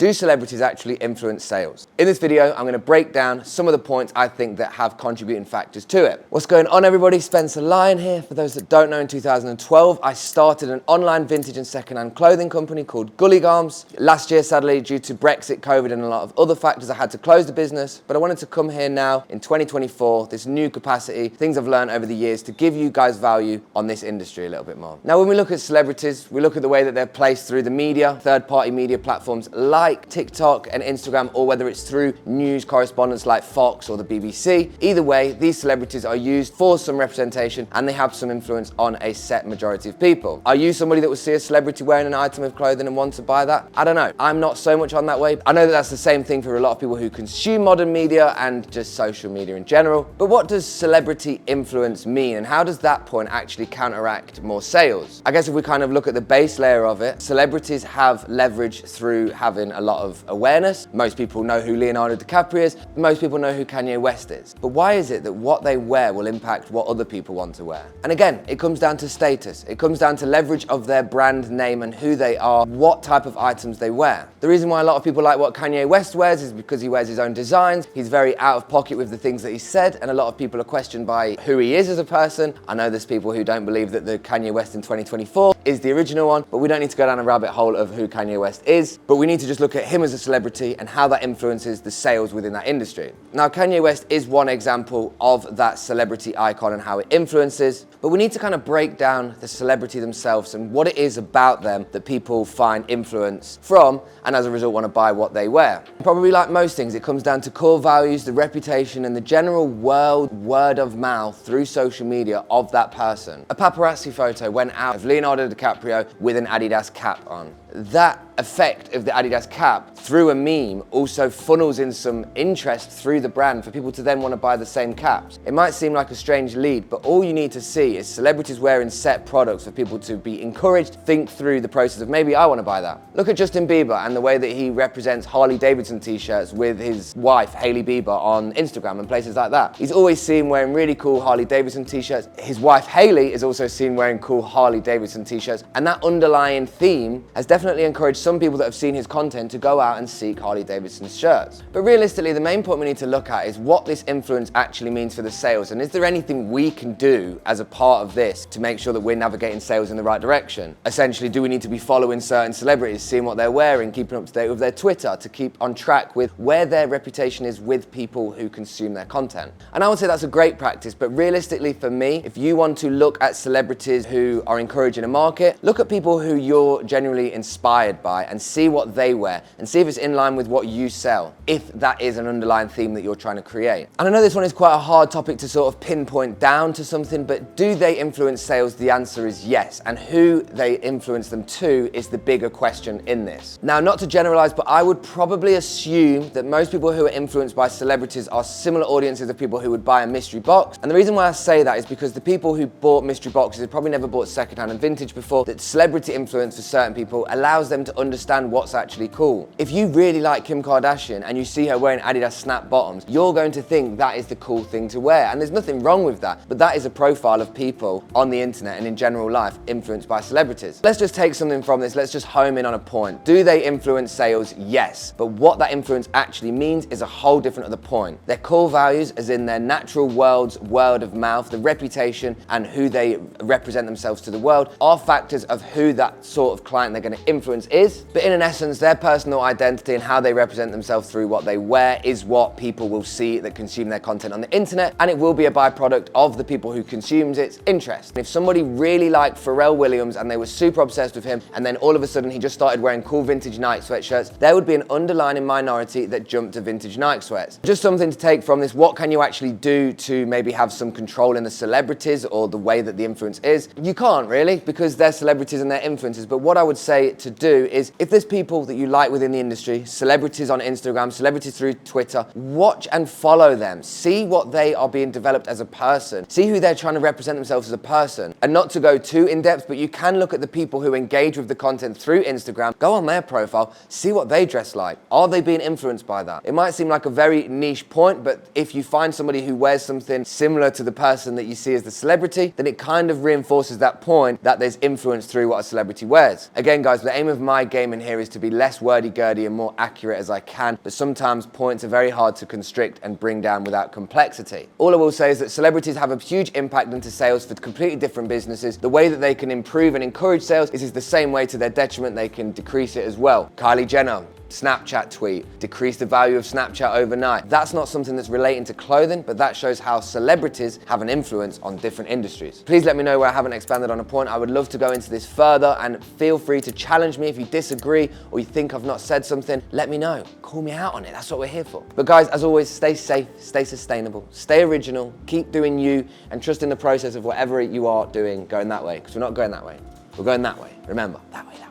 Do celebrities actually influence sales? In this video, I'm going to break down some of the points I think that have contributing factors to it. What's going on, everybody? Spencer Lyon here. For those that don't know, in 2012, I started an online vintage and secondhand clothing company called Gully Garms. Last year, sadly, due to Brexit, COVID, and a lot of other factors, I had to close the business, but I wanted to come here now in 2024, this new capacity, things I've learned over the years to give you guys value on this industry a little bit more. Now, when we look at celebrities, we look at the way that they're placed through the media, third-party media platforms like TikTok and Instagram, or whether it's through news correspondents like Fox or the BBC. Either way, these celebrities are used for some representation and they have some influence on a set majority of people. Are you somebody that will see a celebrity wearing an item of clothing and want to buy that? I don't know. I'm not so much on that way. I know that that's the same thing for a lot of people who consume modern media and just social media in general. But what does celebrity influence mean, and how does that point actually counteract more sales? I guess if we kind of look at the base layer of it, celebrities have leverage through having a lot of awareness. Most people know who Leonardo DiCaprio is. Most people know who Kanye West is. But why is it that what they wear will impact what other people want to wear? And again, it comes down to status. It comes down to leverage of their brand name and who they are, what type of items they wear. The reason why a lot of people like what Kanye West wears is because he wears his own designs. He's very out of pocket with the things that he said, and a lot of people are questioned by who he is as a person. I know there's people who don't believe that the Kanye West in 2024 is the original one, but we don't need to go down a rabbit hole of who Kanye West is. But we need to just look at him as a celebrity and how that influences the sales within that industry. Now, Kanye West is one example of that celebrity icon and how it influences, but we need to kind of break down the celebrity themselves and what it is about them that people find influence from, and as a result want to buy what they wear. Probably like most things, it comes down to core values, the reputation, and the general word of mouth through social media of that person. A paparazzi photo went out of Leonardo DiCaprio with an Adidas cap on. That effect of the Adidas cap through a meme also funnels in some interest through the brand for people to then want to buy the same caps. It might seem like a strange lead, but all you need to see is celebrities wearing set products for people to be encouraged, think through the process of maybe I want to buy that. Look at Justin Bieber and the way that he represents Harley Davidson t-shirts with his wife, Hailey Bieber, on Instagram and places like that. He's always seen wearing really cool Harley Davidson t-shirts. His wife, Hailey, is also seen wearing cool Harley Davidson t-shirts, and that underlying theme has definitely encouraged some people that have seen his content to go out and seek Harley Davidson's shirts. But realistically, the main point we need to look at is what this influence actually means for the sales, and is there anything we can do as a part of this to make sure that we're navigating sales in the right direction? Essentially, do we need to be following certain celebrities, seeing what they're wearing, keeping up to date with their Twitter to keep on track with where their reputation is with people who consume their content? And I would say that's a great practice, but realistically for me, if you want to look at celebrities who are encouraging a market, look at people who you're genuinely inspired by and see what they wear and see if it's in line with what you sell, if that is an underlying theme that you're trying to create. And I know this one is quite a hard topic to sort of pinpoint down to something, but do they influence sales? The answer is yes, and who they influence them to is the bigger question in this. Now, not to generalize, but I would probably assume that most people who are influenced by celebrities are similar audiences of people who would buy a mystery box. And the reason why I say that is because the people who bought mystery boxes have probably never bought secondhand and vintage before. That celebrity influence for certain people allows them to understand what's actually cool. If you really like Kim Kardashian and you see her wearing Adidas snap bottoms, you're going to think that is the cool thing to wear. And there's nothing wrong with that, but that is a profile of people on the internet and in general life influenced by celebrities. Let's just take something from this. Let's just home in on a point. Do they influence sales? Yes. But what that influence actually means is a whole different other point. Their core values, as in their natural world's word of mouth, the reputation and who they represent themselves to the world, are factors of who that sort of client they're going to influence is. But in essence, their personal identity and how they represent themselves through what they wear is what people will see that consume their content on the internet, and it will be a byproduct of the people who consumes its interest. If somebody really liked Pharrell Williams and they were super obsessed with him, and then all of a sudden he just started wearing cool vintage Nike sweatshirts, there would be an underlying minority that jumped to vintage Nike sweats. Just something to take from this: what can you actually do to maybe have some control in the celebrities or the way that the influence is? You can't really, because they're celebrities and they're influencers. But what I would say to do is, if there's people that you like within the industry, celebrities on Instagram, celebrities through Twitter, watch and follow them. See what they are being developed as a person. See who they're trying to represent themselves as a person. And not to go too in depth, but you can look at the people who engage with the content through Instagram, go on their profile, see what they dress like. Are they being influenced by that? It might seem like a very niche point, but if you find somebody who wears something similar to the person that you see as the celebrity, then it kind of reinforces that point that there's influence through what a celebrity wears. Again, guys, guys, the aim of my game in here is to be less wordy-girdy and more accurate as I can, but sometimes points are very hard to constrict and bring down without complexity. All I will say is that celebrities have a huge impact into sales for completely different businesses. The way that they can improve and encourage sales is the same way to their detriment they can decrease it as well. Kylie Jenner, Snapchat tweet, decrease the value of Snapchat overnight. That's not something that's relating to clothing, but that shows how celebrities have an influence on different industries. Please let me know where I haven't expanded on a point. I would love to go into this further, and feel free to challenge me if you disagree or you think I've not said something. Let me know. Call me out on it. That's what we're here for. But guys, as always, stay safe, stay sustainable, stay original, keep doing you, and trust in the process of whatever you are doing going that way, because we're not going that way. We're going that way. Remember, that way, that way.